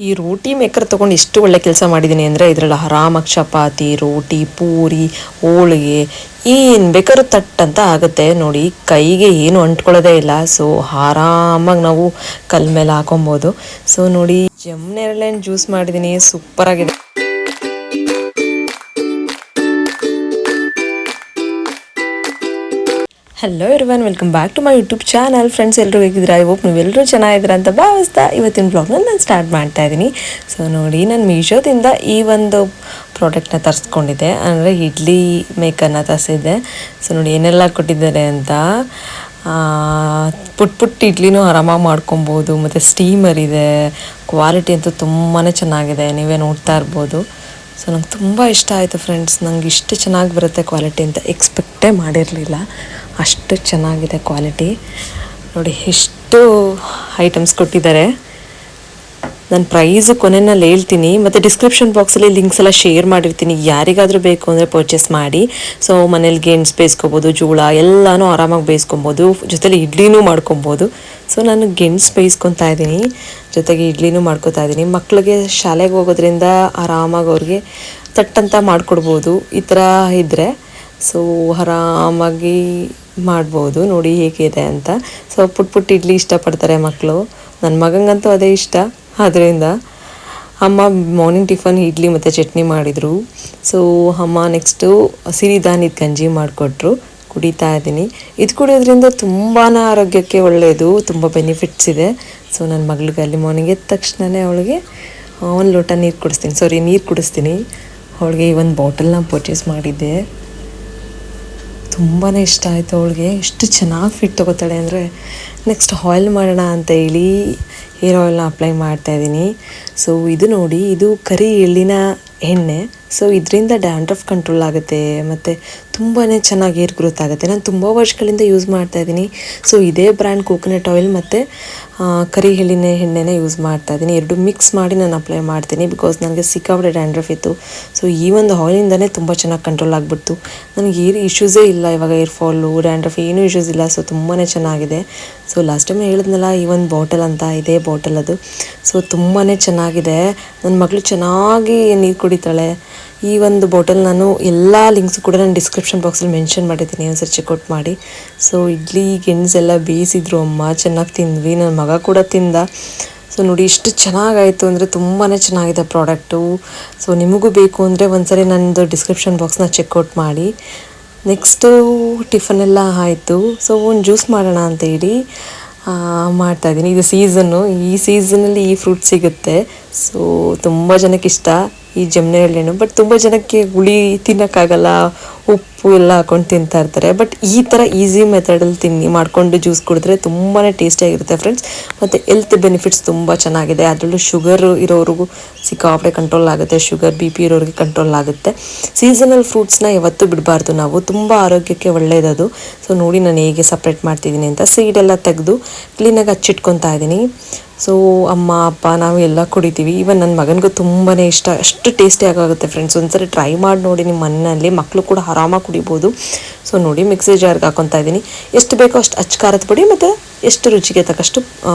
ಈ ರೋಟಿ ಮೇಕರ್ ತೊಗೊಂಡು ಎಷ್ಟು ಒಳ್ಳೆ ಕೆಲಸ ಮಾಡಿದ್ದೀನಿ ಅಂದರೆ ಇದರಲ್ಲಿ ಆರಾಮಾಗಿ ಚಪಾತಿ, ರೋಟಿ, ಪೂರಿ, ಹೋಳಿಗೆ ಏನು ಬೇಕಾದ್ರೂ ತಟ್ ಅಂತ ಆಗುತ್ತೆ ನೋಡಿ. ಕೈಗೆ ಏನು ಅಂಟ್ಕೊಳ್ಳೋದೇ ಇಲ್ಲ. ಸೊ ಆರಾಮಾಗಿ ನಾವು ಕಲ್ ಮೇಲೆ ಹಾಕೊಬೋದು. ಸೊ ನೋಡಿ, ಜಮ್ನೆರಳೆಣ್ಣು ಜ್ಯೂಸ್ ಮಾಡಿದ್ದೀನಿ, ಸೂಪರಾಗಿದೆ. Hello everyone, welcome back to my YouTube channel. Friends, ಎಲ್ಲರೂ ಹೇಗಿದ್ದೀರಾ? ಐ ಹೋಪ್ ನೀವೆಲ್ಲರೂ ಚೆನ್ನಾಗಿದ್ದೀರಾ ಅಂತ ಭಾವಿಸ್ತಾ ಇವತ್ತಿನ ಬ್ಲಾಗ್ನ ನಾನು ಸ್ಟಾರ್ಟ್ ಮಾಡ್ತಾ ಇದ್ದೀನಿ. ಸೊ ನೋಡಿ, ನಾನು ಮೀಶೋದಿಂದ ಈ ಒಂದು ಪ್ರಾಡಕ್ಟ್ನ ತರಿಸ್ಕೊಂಡಿದ್ದೆ, ಅಂದರೆ ಇಡ್ಲಿ ಮೇಕರ್ನ ತರಿಸಿದ್ದೆ. ಸೊ ನೋಡಿ ಏನೆಲ್ಲ ಕೊಟ್ಟಿದ್ದಾರೆ ಅಂತ. ಪುಟ್ ಇಡ್ಲಿನೂ ಆರಾಮಾಗಿ ಮಾಡ್ಕೊಬೋದು, ಮತ್ತು ಸ್ಟೀಮರ್ ಇದೆ. ಕ್ವಾಲಿಟಿ ಅಂತೂ ತುಂಬಾ ಚೆನ್ನಾಗಿದೆ, ನೀವೇ ನೋಡ್ತಾ ಇರ್ಬೋದು. ಸೊ ನಂಗೆ ತುಂಬ ಇಷ್ಟ ಆಯಿತು ಫ್ರೆಂಡ್ಸ್. ನಂಗೆ ಇಷ್ಟು ಚೆನ್ನಾಗಿ ಬರುತ್ತೆ ಕ್ವಾಲಿಟಿ ಅಂತ ಎಕ್ಸ್ಪೆಕ್ಟೇ ಮಾಡಿರಲಿಲ್ಲ. ಅಷ್ಟು ಚೆನ್ನಾಗಿದೆ ಕ್ವಾಲಿಟಿ. ನೋಡಿ ಎಷ್ಟು ಐಟಮ್ಸ್ ಕೊಟ್ಟಿದ್ದಾರೆ. ನಾನು ಪ್ರೈಸು ಕೊನೆಯಲ್ಲಿ ಹೇಳ್ತೀನಿ, ಮತ್ತು ಡಿಸ್ಕ್ರಿಪ್ಷನ್ ಬಾಕ್ಸಲ್ಲಿ ಲಿಂಕ್ಸ್ ಎಲ್ಲ ಶೇರ್ ಮಾಡಿರ್ತೀನಿ. ಯಾರಿಗಾದರೂ ಬೇಕು ಅಂದರೆ ಪರ್ಚೇಸ್ ಮಾಡಿ. ಸೊ ಮನೇಲಿ ಗೆಣಸು ಬೇಯಿಸ್ಕೊಬೋದು, ಜೋಳ ಎಲ್ಲನೂ ಆರಾಮಾಗಿ ಬೇಯಿಸ್ಕೊಬೋದು, ಜೊತೆಲಿ ಇಡ್ಲಿನೂ ಮಾಡ್ಕೊಬೋದು. ಸೊ ನಾನು ಗೆಣಸು ಬೇಯಿಸ್ಕೊತಾ ಇದ್ದೀನಿ, ಜೊತೆಗೆ ಇಡ್ಲಿನೂ ಮಾಡ್ಕೊತಾ ಇದ್ದೀನಿ. ಮಕ್ಕಳಿಗೆ ಶಾಲೆಗೆ ಹೋಗೋದ್ರಿಂದ ಆರಾಮಾಗಿ ಅವ್ರಿಗೆ ತಟ್ಟಂತ ಮಾಡಿಕೊಡ್ಬೋದು. ಈ ಥರ ಇದ್ದರೆ ಸೊ ಆರಾಮಾಗಿ ಮಾಡ್ಬೋದು. ನೋಡಿ ಹೇಗಿದೆ ಅಂತ. ಸೊ ಪುಟ್ ಇಡ್ಲಿ ಇಷ್ಟಪಡ್ತಾರೆ ಮಕ್ಕಳು. ನನ್ನ ಮಗಂಗಂತೂ ಅದೇ ಇಷ್ಟ. ಆದ್ದರಿಂದ ಅಮ್ಮ ಮಾರ್ನಿಂಗ್ ಟಿಫನ್ ಇಡ್ಲಿ ಮತ್ತು ಚಟ್ನಿ ಮಾಡಿದರು. ಸೊ ಅಮ್ಮ ನೆಕ್ಸ್ಟು ಸಿರಿಧಾನ್ಯದ ಗಂಜಿ ಮಾಡಿಕೊಟ್ರು, ಕುಡಿತಾ ಇದ್ದೀನಿ. ಇದು ಕುಡಿಯೋದ್ರಿಂದ ತುಂಬಾ ಆರೋಗ್ಯಕ್ಕೆ ಒಳ್ಳೆಯದು, ತುಂಬ ಬೆನಿಫಿಟ್ಸ್ ಇದೆ. ಸೊ ನನ್ನ ಮಗಳಿಗೆ ಅಲ್ಲಿ ಮಾರ್ನಿಂಗ್ ಎದ್ದ ತಕ್ಷಣವೇ ಅವಳಿಗೆ ಒಂದು ಲೋಟ ನೀರು ಕುಡಿಸ್ತೀನಿ. ಅವಳಿಗೆ ಈ ಒಂದು ಬಾಟಲ್ನ ಪರ್ಚೇಸ್ ಮಾಡಿದ್ದೆ. ತುಂಬಾ ಇಷ್ಟ ಆಯಿತು ಅವಳಿಗೆ. ಎಷ್ಟು ಚೆನ್ನಾಗಿ ಫಿಟ್ ತೊಗೋತಾಳೆ ಅಂದರೆ. ನೆಕ್ಸ್ಟ್ ಆಯಿಲ್ ಮಾಡೋಣ ಅಂತ ಹೇಳಿ ಹೇರ್ ಆಯಿಲ್ನ ಅಪ್ಲೈ ಮಾಡ್ತಾಯಿದ್ದೀನಿ. ಸೊ ಇದು ನೋಡಿ, ಇದು ಕರಿ ಎಳ್ಳಿನ ಎಣ್ಣೆ. ಸೊ ಇದರಿಂದ ಡ್ಯಾಂಡ್ರಫ್ ಕಂಟ್ರೋಲ್ ಆಗುತ್ತೆ, ಮತ್ತು ತುಂಬಾ ಚೆನ್ನಾಗಿ ಹೇರ್ ಗ್ರೋತ್ ಆಗುತ್ತೆ. ನಾನು ತುಂಬ ವರ್ಷಗಳಿಂದ ಯೂಸ್ ಮಾಡ್ತಾಯಿದ್ದೀನಿ. ಸೊ ಇದೇ ಬ್ರ್ಯಾಂಡ್ ಕೋಕೋನಟ್ ಆಯಿಲ್ ಮತ್ತು ಕರಿ ಎಳ್ಳಿನ ಎಣ್ಣೆನ ಯೂಸ್ ಮಾಡ್ತಾಯಿದ್ದೀನಿ. ಎರಡು ಮಿಕ್ಸ್ ಮಾಡಿ ನಾನು ಅಪ್ಲೈ ಮಾಡ್ತೀನಿ, ಬಿಕಾಸ್ ನನಗೆ ಸಿಕ್ಕಾಪಟ್ಟೆ ಡ್ಯಾಂಡ್ರಫ್ ಇತ್ತು. ಸೊ ಈ ಒಂದು ಆಯಿಲಿಂದನೇ ತುಂಬ ಚೆನ್ನಾಗಿ ಕಂಟ್ರೋಲ್ ಆಗಿಬಿಡ್ತು. ನನಗೆ ಏರ್ ಇಶ್ಯೂಸೇ ಇಲ್ಲ ಇವಾಗ, ಏರ್ ಫಾಲು, ಡ್ಯಾಂಡ್ರಫ್ ಏನೂ ಇಶ್ಯೂಸ್ ಇಲ್ಲ. ಸೊ ತುಂಬಾ ಚೆನ್ನಾಗಿದೆ. ಸೊ ಲಾಸ್ಟ್ ಟೈಮ್ ಹೇಳಿದ್ನಲ್ಲ, ಈ ಒಂದು ಬಾಟಲ್ ಅಂತ, ಇದೇ ಬಾಟಲ್ ಅದು. ಸೊ ತುಂಬಾ ಚೆನ್ನಾಗಿದೆ. ನನ್ನ ಮಗಳು ಚೆನ್ನಾಗಿ ನೀರು ಕುಡಿತಾಳೆ. ಈ ಒಂದು ಬಾಟಲ್ ನಾನು ಎಲ್ಲ ಲಿಂಕ್ಸು ಕೂಡ ನಾನು ಡಿಸ್ಕ್ರಿಪ್ಷನ್ ಬಾಕ್ಸಲ್ಲಿ ಮೆನ್ಷನ್ ಮಾಡಿದ್ದೀನಿ, ಒಂದ್ಸರಿ ಚೆಕ್ಔಟ್ ಮಾಡಿ. ಸೊ ಇಡ್ಲಿ ಗೆಣಸೆಲ್ಲ ಬೇಯಿಸಿದ್ರು ಅಮ್ಮ, ಚೆನ್ನಾಗಿ ತಿಂದ್ವಿ. ನನ್ನ ಮಗ ಕೂಡ ತಿಂದ. ಸೊ ನೋಡಿ ಎಷ್ಟು ಚೆನ್ನಾಗಾಯಿತು ಅಂದರೆ ತುಂಬಾ ಚೆನ್ನಾಗಿದೆ ಪ್ರಾಡಕ್ಟು. ಸೊ ನಿಮಗೂ ಬೇಕು ಅಂದರೆ ಒಂದ್ಸರಿ ನನ್ನದು ಡಿಸ್ಕ್ರಿಪ್ಷನ್ ಬಾಕ್ಸ್ನ ಚೆಕ್ಔಟ್ ಮಾಡಿ. ನೆಕ್ಸ್ಟು ಟಿಫನೆಲ್ಲ ಆಯಿತು. ಸೊ ಒಂದು ಜ್ಯೂಸ್ ಮಾಡೋಣ ಅಂತ ಹೇಳಿ ಮಾಡ್ತಾಯಿದ್ದೀನಿ. ಇದು ಸೀಸನ್ನು, ಈ ಸೀಸನಲ್ಲಿ ಈ ಫ್ರೂಟ್ ಸಿಗುತ್ತೆ. ಸೊ ತುಂಬ ಜನಕ್ಕೆ ಇಷ್ಟ ಈ ಜಮ್ನೆರಳೆಣ್ಣು. ಬಟ್ ತುಂಬ ಜನಕ್ಕೆ ಹುಳಿ ತಿನ್ನೋಕ್ಕಾಗಲ್ಲ, ಉಪ್ಪು ಎಲ್ಲ ಹಾಕೊಂಡು ತಿಂತಾ ಇರ್ತಾರೆ. ಬಟ್ ಈ ಥರ ಈಸಿ ಮೆಥಡಲ್ಲಿ ಮಾಡಿಕೊಂಡು ಜ್ಯೂಸ್ ಕುಡಿದ್ರೆ ತುಂಬಾ ಟೇಸ್ಟಿಯಾಗಿರುತ್ತೆ ಫ್ರೆಂಡ್ಸ್. ಮತ್ತು ಹೆಲ್ತ್ ಬೆನಿಫಿಟ್ಸ್ ತುಂಬ ಚೆನ್ನಾಗಿದೆ. ಅದರಲ್ಲೂ ಶುಗರ್ ಇರೋರಿಗೂ ಸಿಕ್ಕಾಪಟ್ಟೆ ಕಂಟ್ರೋಲ್ ಆಗುತ್ತೆ, ಶುಗರ್ BP ಇರೋರಿಗೆ ಕಂಟ್ರೋಲ್ ಆಗುತ್ತೆ. ಸೀಸನಲ್ ಫ್ರೂಟ್ಸ್ನ ಯಾವತ್ತೂ ಬಿಡಬಾರ್ದು ನಾವು, ತುಂಬ ಆರೋಗ್ಯಕ್ಕೆ ಒಳ್ಳೆಯದದು. ಸೊ ನೋಡಿ ನಾನು ಹೇಗೆ ಸಪ್ರೇಟ್ ಮಾಡ್ತಿದ್ದೀನಿ ಅಂತ. ಸೀಡೆಲ್ಲ ತೆಗೆದು ಕ್ಲೀನಾಗಿ ಹಚ್ಚಿಟ್ಕೊತಾ ಇದ್ದೀನಿ. ಸೊ ಅಮ್ಮ ಅಪ್ಪ ನಾವು ಎಲ್ಲ ಕುಡಿತೀವಿ. ಈವನ್ ನನ್ನ ಮಗನಿಗೂ ತುಂಬಾ ಇಷ್ಟ, ಅಷ್ಟು ಟೇಸ್ಟಿಯಾಗಿ ಆಗುತ್ತೆ ಫ್ರೆಂಡ್ಸ್. ಒಂದ್ಸರಿ ಟ್ರೈ ಮಾಡಿ ನೋಡಿ ನಿಮ್ಮ ಮನೆಯಲ್ಲಿ, ಮಕ್ಕಳು ಕೂಡ ಆರಾಮಾಗಿ ಕುಡಿಬೋದು. ಸೊ ನೋಡಿ ಮಿಕ್ಸಿ ಜಾರ್ಗೆ ಹಾಕ್ಕೊತಾ ಇದ್ದೀನಿ. ಎಷ್ಟು ಬೇಕೋ ಅಷ್ಟು ಅಚ್ಚ ಖಾರದ ಪುಡಿ ಮತ್ತು ಎಷ್ಟು ರುಚಿಗೆ ತಕ್ಕಷ್ಟು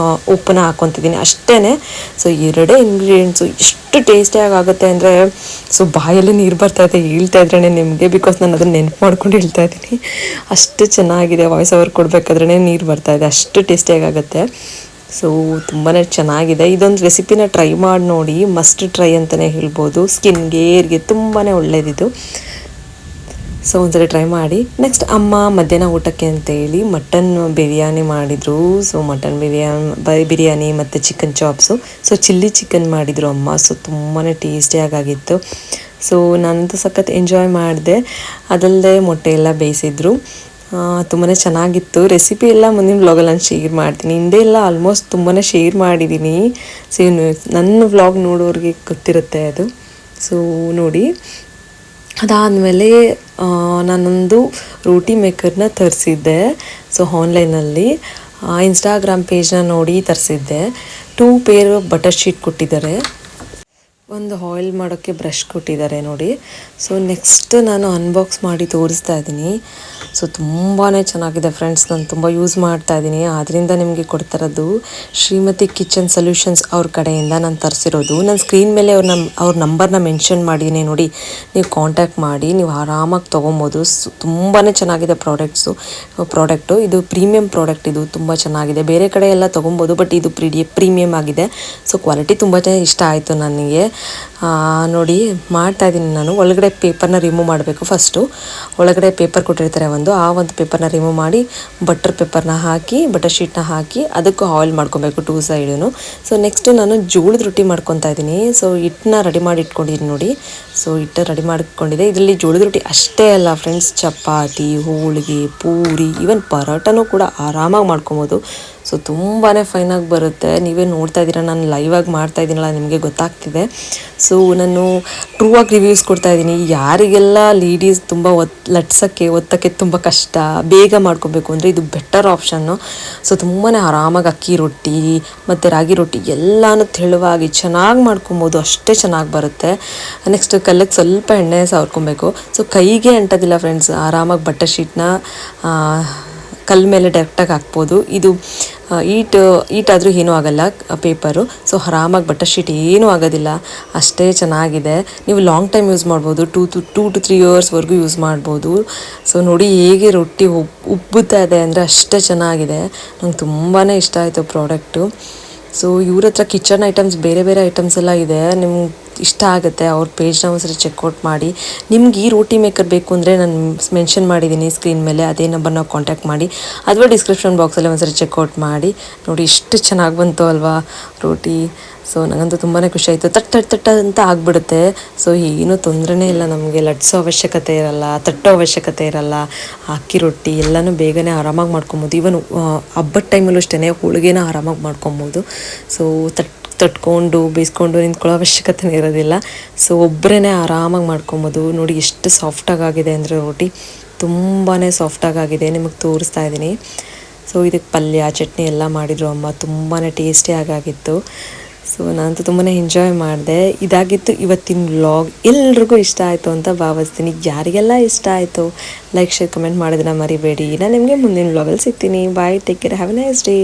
ಉಪ್ಪನ್ನ ಹಾಕ್ಕೊತಿದ್ದೀನಿ ಅಷ್ಟೇ. ಸೊ ಎರಡೇ ಇಂಗ್ರೀಡಿಯೆಂಟ್ಸು ಎಷ್ಟು ಟೇಸ್ಟಿಯಾಗಿ ಆಗುತ್ತೆ ಅಂದರೆ, ಸೊ ಬಾಯಲ್ಲಿ ನೀರು ಬರ್ತಾಯಿದೆ ಹೇಳ್ತಾ ಇದ್ರೇ ನಿಮಗೆ, ಬಿಕಾಸ್ ನಾನು ಅದನ್ನು ನೆನಪು ಮಾಡ್ಕೊಂಡು ಹೇಳ್ತಾ ಇದ್ದೀನಿ. ಅಷ್ಟು ಚೆನ್ನಾಗಿದೆ, ವಾಯ್ಸ್ ಓವರ್ ಕೊಡಬೇಕಾದ್ರೇ ನೀರು ಬರ್ತಾಯಿದೆ, ಅಷ್ಟು ಟೇಸ್ಟಿಯಾಗಿ ಆಗುತ್ತೆ. ಸೊ ತುಂಬಾ ಚೆನ್ನಾಗಿದೆ. ಇದೊಂದು ರೆಸಿಪಿನ ಟ್ರೈ ಮಾಡಿ ನೋಡಿ, ಮಸ್ಟ್ ಟ್ರೈ ಅಂತಲೇ ಹೇಳ್ಬೋದು. ಸ್ಕಿನ್ಗೆ, ಏರ್ಗೆ ತುಂಬಾ ಒಳ್ಳೆಯದಿದು. ಸೊ ಒಂದ್ಸರಿ ಟ್ರೈ ಮಾಡಿ. ನೆಕ್ಸ್ಟ್ ಅಮ್ಮ ಮಧ್ಯಾಹ್ನ ಊಟಕ್ಕೆ ಅಂತೇಳಿ ಮಟನ್ ಬಿರಿಯಾನಿ ಮಾಡಿದರು. ಸೊ ಮಟನ್ ಬಿರಿಯಾನಿ ಮತ್ತು chicken chops. So chilli chicken ಮಾಡಿದರು ಅಮ್ಮ. ಸೊ ತುಂಬಾ ಟೇಸ್ಟಿಯಾಗಿತ್ತು. ಸೊ ನಾನಂತೂ ಸಖತ್ ಎಂಜಾಯ್ ಮಾಡಿದೆ. ಅದಲ್ಲದೆ ಮೊಟ್ಟೆ ಎಲ್ಲ ಬೇಯಿಸಿದ್ರು, ತುಂಬಾ ಚೆನ್ನಾಗಿತ್ತು. ರೆಸಿಪಿ ಎಲ್ಲ ಮುಂದಿನ ವ್ಲಾಗಲ್ಲಿ ನಾನು ಶೇರ್ ಮಾಡ್ತೀನಿ. ಹಿಂದೆ ಎಲ್ಲ ಆಲ್ಮೋಸ್ಟ್ ತುಂಬಾ ಶೇರ್ ಮಾಡಿದ್ದೀನಿ. ಸೊ ನನ್ನ ವ್ಲಾಗ್ ನೋಡೋರಿಗೆ ಗೊತ್ತಿರುತ್ತೆ ಅದು. ಸೊ ನೋಡಿ, ಅದಾದಮೇಲೆ ನಾನೊಂದು ರೋಟಿ ಮೇಕರ್ನ ತರಿಸಿದ್ದೆ. ಸೊ ಆನ್ಲೈನಲ್ಲಿ ಇನ್ಸ್ಟಾಗ್ರಾಮ್ ಪೇಜ್ನ ನೋಡಿ ತರಿಸಿದ್ದೆ. 2 ಪೇರ್ ಬಟರ್ ಶೀಟ್ ಕೊಟ್ಟಿದ್ದಾರೆ. ಒಂದು ಆಯಿಲ್ ಮಾಡೋಕ್ಕೆ ಬ್ರಷ್ ಕೊಟ್ಟಿದ್ದಾರೆ ನೋಡಿ. ಸೊ ನೆಕ್ಸ್ಟ್ ನಾನು ಅನ್ಬಾಕ್ಸ್ ಮಾಡಿ ತೋರಿಸ್ತಾ ಇದ್ದೀನಿ. ಸೊ ತುಂಬಾ ಚೆನ್ನಾಗಿದೆ ಫ್ರೆಂಡ್ಸ್, ನಾನು ತುಂಬ ಯೂಸ್ ಮಾಡ್ತಾ ಇದ್ದೀನಿ. ಆದ್ದರಿಂದ ನಿಮಗೆ ಕೊಡ್ತಿರೋದು ಶ್ರೀಮತಿ ಕಿಚನ್ ಸೊಲ್ಯೂಷನ್ಸ್ ಅವ್ರ ಕಡೆಯಿಂದ ನಾನು ತರಿಸಿರೋದು. ನಾನು ಸ್ಕ್ರೀನ್ ಮೇಲೆ ಅವ್ರ ನಂಬರ್ನ ಮೆನ್ಷನ್ ಮಾಡಿದ್ದೀನಿ ನೋಡಿ, ನೀವು ಕಾಂಟ್ಯಾಕ್ಟ್ ಮಾಡಿ ನೀವು ಆರಾಮಾಗಿ ತೊಗೊಬೋದು. ತುಂಬಾ ಚೆನ್ನಾಗಿದೆ ಪ್ರಾಡಕ್ಟು. ಇದು ಪ್ರೀಮಿಯಂ ಪ್ರಾಡಕ್ಟ್, ಇದು ತುಂಬ ಚೆನ್ನಾಗಿದೆ. ಬೇರೆ ಕಡೆ ಎಲ್ಲ ತೊಗೊಬೋದು, ಬಟ್ ಇದು ಪ್ರೀಮಿಯಮ್ ಆಗಿದೆ. ಸೊ ಕ್ವಾಲಿಟಿ ತುಂಬ ಇಷ್ಟ ಆಯಿತು ನನಗೆ. ನೋಡಿ ಮಾಡ್ತಾಯಿದ್ದೀನಿ ನಾನು. ಒಳಗಡೆ ಪೇಪರ್ನ ರಿಮೂವ್ ಮಾಡಬೇಕು. ಫಸ್ಟು ಒಳಗಡೆ ಪೇಪರ್ ಕೊಟ್ಟಿರ್ತಾರೆ ಆ ಒಂದು ಪೇಪರ್ನ ರಿಮೂವ್ ಮಾಡಿ ಬಟರ್ ಶೀಟ್ನ ಹಾಕಿ ಅದಕ್ಕೂ ಆಯಿಲ್ ಮಾಡ್ಕೊಬೇಕು 2 ಸೈಡೂ. ಸೊ ನೆಕ್ಸ್ಟು ನಾನು ಜೋಳದ ರೊಟ್ಟಿ ಮಾಡ್ಕೊತಾ ಇದ್ದೀನಿ. ಸೊ ಹಿಟ್ಟನ್ನ ರೆಡಿ ಮಾಡಿ ಇಟ್ಕೊಂಡಿದ್ದೀನಿ ನೋಡಿ. ಸೊ ಹಿಟ್ಟು ರೆಡಿ ಮಾಡ್ಕೊಂಡಿದ್ದೆ. ಇದರಲ್ಲಿ ಜೋಳದ ರೊಟ್ಟಿ ಅಷ್ಟೇ ಅಲ್ಲ ಫ್ರೆಂಡ್ಸ್, ಚಪಾತಿ, ಹೋಳಿಗೆ, ಪೂರಿ, ಈವನ್ ಪರೋಟನೂ ಕೂಡ ಆರಾಮಾಗಿ ಮಾಡ್ಕೊಬೋದು. ಸೊ ತುಂಬಾ ಫೈನಾಗಿ ಬರುತ್ತೆ. ನೀವೇ ನೋಡ್ತಾ ಇದ್ದೀರಾ, ನಾನು ಲೈವಾಗಿ ಮಾಡ್ತಾ ಇದ್ದೀನಲ್ಲ, ನಿಮಗೆ ಗೊತ್ತಾಗ್ತಿದೆ. ಸೊ ನಾನು ಟ್ರೂ ಆಗಿ ರಿವ್ಯೂಸ್ ಕೊಡ್ತಾ ಇದ್ದೀನಿ. ಯಾರಿಗೆಲ್ಲ ಲೇಡೀಸ್ ತುಂಬ ಒತ್ತಕ್ಕೆ ತುಂಬ ಕಷ್ಟ, ಬೇಗ ಮಾಡ್ಕೊಬೇಕು ಅಂದರೆ ಇದು ಬೆಟರ್ ಆಪ್ಷನ್ನು. ಸೊ ತುಂಬಾ ಆರಾಮಾಗಿ ಅಕ್ಕಿ ರೊಟ್ಟಿ ಮತ್ತು ರಾಗಿ ರೊಟ್ಟಿ ಎಲ್ಲನೂ ತೆಳುವಾಗಿ ಚೆನ್ನಾಗಿ ಮಾಡ್ಕೊಬೋದು, ಅಷ್ಟೇ ಚೆನ್ನಾಗಿ ಬರುತ್ತೆ. ನೆಕ್ಸ್ಟ್ ಕಲ್ಲಕ್ಕೆ ಸ್ವಲ್ಪ ಎಣ್ಣೆ ಸವರ್ಕೊಬೇಕು. ಸೊ ಕೈಗೆ ಅಂಟೋದಿಲ್ಲ ಫ್ರೆಂಡ್ಸ್, ಆರಾಮಾಗಿ ಬಟರ್ ಶೀಟ್ನ ಕಲ್ಲ ಮೇಲೆ ಡೈರೆಕ್ಟಾಗಿ ಹಾಕ್ಬೋದು. ಇದು ಈಟಾದರೂ ಏನೂ ಆಗೋಲ್ಲ ಪೇಪರು. ಸೊ ಆರಾಮಾಗಿ ಬಟರ್ ಶೀಟ್ ಏನೂ ಆಗೋದಿಲ್ಲ, ಅಷ್ಟೇ ಚೆನ್ನಾಗಿದೆ. ನೀವು ಲಾಂಗ್ ಟೈಮ್ ಯೂಸ್ ಮಾಡ್ಬೋದು, 2 to 3 ಇಯರ್ಸ್ವರೆಗೂ ಯೂಸ್ ಮಾಡ್ಬೋದು. ಸೊ ನೋಡಿ ಹೇಗೆ ರೊಟ್ಟಿ ಉಬ್ಬುತ್ತಾ ಇದೆ ಅಂದರೆ ಅಷ್ಟೇ ಚೆನ್ನಾಗಿದೆ. ನಂಗೆ ತುಂಬಾ ಇಷ್ಟ ಆಯಿತು ಪ್ರಾಡಕ್ಟು. ಸೊ ಇವ್ರ ಹತ್ರ ಕಿಚನ್ ಐಟಮ್ಸ್ ಬೇರೆ ಐಟಮ್ಸ್ ಎಲ್ಲ ಇದೆ, ನಿಮ್ಗೆ ಇಷ್ಟ ಆಗುತ್ತೆ. ಅವ್ರ ಪೇಜ್ನ ಒಂದ್ಸರಿ ಚೆಕ್ಔಟ್ ಮಾಡಿ. ನಿಮ್ಗೆ ಈ ರೋಟಿ ಮೇಕರ್ ಬೇಕು ಅಂದರೆ ನಾನು ಮೆನ್ಷನ್ ಮಾಡಿದ್ದೀನಿ ಸ್ಕ್ರೀನ್ ಮೇಲೆ, ಅದೇ ನಂಬರ್ನ ಕಾಂಟ್ಯಾಕ್ಟ್ ಮಾಡಿ, ಅಥವಾ ಡಿಸ್ಕ್ರಿಪ್ಷನ್ ಬಾಕ್ಸಲ್ಲಿ ಒಂದ್ಸರಿ ಚೆಕ್ಔಟ್ ಮಾಡಿ. ನೋಡಿ ಎಷ್ಟು ಚೆನ್ನಾಗಿ ಬಂತು ಅಲ್ವಾ ರೋಟಿ. ಸೊ ನನಗಂತೂ ತುಂಬಾ ಖುಷಿ ಆಯಿತು. ತಟ್ಟ ಅಂತ ಆಗಿಬಿಡುತ್ತೆ. ಸೊ ಏನೂ ತೊಂದರೆನೇ ಇಲ್ಲ, ನಮಗೆ ಲಟ್ಸೋ ಅವಶ್ಯಕತೆ ಇರಲ್ಲ, ತಟ್ಟೋ ಅವಶ್ಯಕತೆ ಇರಲ್ಲ. ಅಕ್ಕಿ ರೊಟ್ಟಿ ಎಲ್ಲನೂ ಬೇಗನೆ ಆರಾಮಾಗಿ ಮಾಡ್ಕೊಬೋದು. ಈವನ್ ಹಬ್ಬದ ಟೈಮಲ್ಲೂ ಅಷ್ಟೇ ಹೋಳಿಗೆನ ಆರಾಮಾಗಿ ಮಾಡ್ಕೊಬೋದು. ಸೊ ತಟ್ಕೊಂಡು ಬೇಯಿಸ್ಕೊಂಡು ನಿಂತ್ಕೊಳ್ಳೋ ಅವಶ್ಯಕತೆನೇ ಇರೋದಿಲ್ಲ. ಸೊ ಒಬ್ಬರೇ ಆರಾಮಾಗಿ ಮಾಡ್ಕೊಬೋದು. ನೋಡಿ ಎಷ್ಟು ಸಾಫ್ಟಾಗಿದೆ ಅಂದರೆ ರೋಟಿ ತುಂಬಾ ಸಾಫ್ಟಾಗಿದೆ, ನಿಮಗೆ ತೋರಿಸ್ತಾ ಇದ್ದೀನಿ. ಸೊ ಇದಕ್ಕೆ ಪಲ್ಯ ಚಟ್ನಿ ಎಲ್ಲ ಮಾಡಿದರು ಅಮ್ಮ, ತುಂಬಾ ಟೇಸ್ಟಿಯಾಗಿತ್ತು. ಸೊ ನಾನಂತೂ ತುಂಬಾ ಎಂಜಾಯ್ ಮಾಡಿದೆ. ಇದಾಗಿತ್ತು ಇವತ್ತಿನ ವ್ಲಾಗ್. ಎಲ್ರಿಗೂ ಇಷ್ಟ ಆಯಿತು ಅಂತ ಭಾವಿಸ್ತೀನಿ. ಯಾರಿಗೆಲ್ಲ ಇಷ್ಟ ಆಯಿತು ಲೈಕ್ ಶೇರ್ ಕಮೆಂಟ್ ಮಾಡೋದನ್ನ ಮರಿಬೇಡಿ. ನಾನು ನಿಮಗೆ ಮುಂದಿನ ವ್ಲಾಗಲ್ಲಿ ಸಿಗ್ತೀನಿ. Bye, take care, have a nice day.